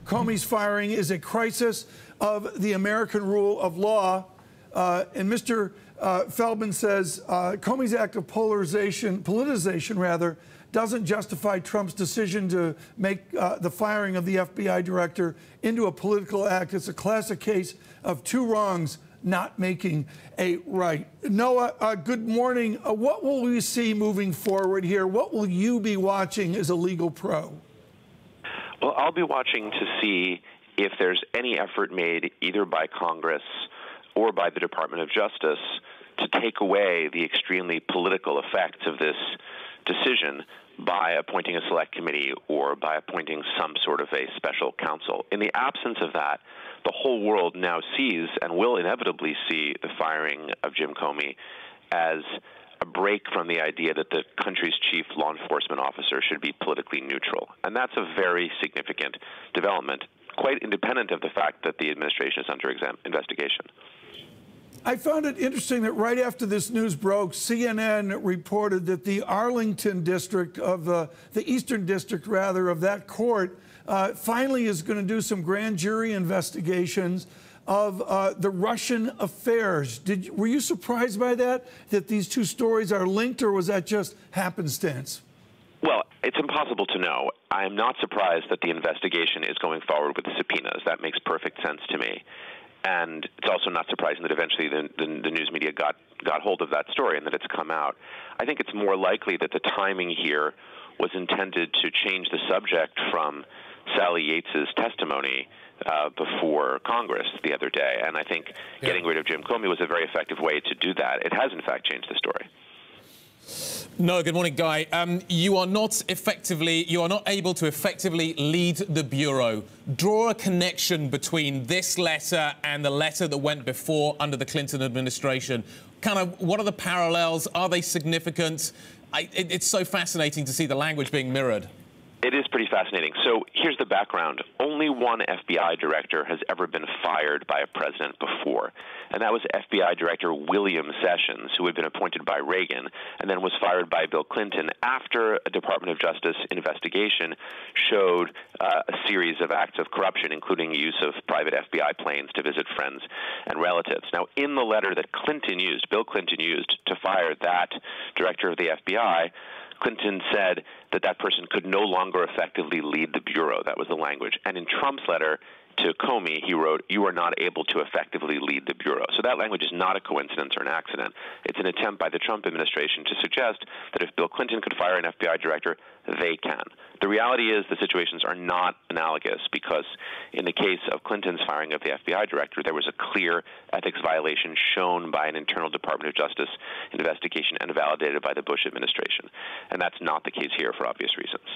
Comey's firing is a crisis of the American rule of law. And Mr. Feldman says Comey's act of politicization, doesn't justify Trump's decision to make the firing of the FBI director into a political act. It's a classic case of two wrongs not making a right. Noah, good morning. What will we see moving forward here? What will you be watching as a legal pro? Well, I'll be watching to see if there's any effort made either by Congress or by the Department of Justice to take away the extremely political effects of this decision by appointing a select committee or by appointing some sort of a special counsel. In the absence of that, the whole world now sees and will inevitably see the firing of Jim Comey as a break from the idea that the country's chief law enforcement officer should be politically neutral. And that's a very significant development, quite independent of the fact that the administration is under investigation. I found it interesting that right after this news broke, CNN reported that the Arlington district of the Eastern District, rather, of that court finally is going to do some grand jury investigations of the Russian affairs. Were you surprised by that these two stories are linked, or was that just happenstance? Well, it's impossible to know. I am not surprised that the investigation is going forward with the subpoenas. That makes perfect sense to me. And it's also not surprising that eventually the news media got hold of that story and that it's come out. I think it's more likely that the timing here was intended to change the subject from Sally Yates's testimony before Congress the other day. And I think getting rid of Jim Comey was a very effective way to do that. It has, in fact, changed the story. No, good morning, Guy. You are not able to effectively lead the Bureau. Draw a connection between this letter and the letter that went before under the Clinton administration. Kind of, what are the parallels? Are they significant? It's so fascinating to see the language being mirrored. It is pretty fascinating. So here's the background. Only one FBI director has ever been fired by a president before, and that was FBI Director William Sessions, who had been appointed by Reagan and then was fired by Bill Clinton after a Department of Justice investigation showed a series of acts of corruption, including use of private FBI planes to visit friends and relatives. Now, in the letter that Bill Clinton used to fire that director of the FBI, Clinton said that that person could no longer effectively lead the Bureau. That was the language. And in Trump's letter to Comey, he wrote, "You are not able to effectively lead the Bureau." So that language is not a coincidence or an accident. It's an attempt by the Trump administration to suggest that if Bill Clinton could fire an FBI director, they can. The reality is the situations are not analogous because in the case of Clinton's firing of the FBI director, there was a clear ethics violation shown by an internal Department of Justice investigation and validated by the Bush administration. And that's not the case here for obvious reasons.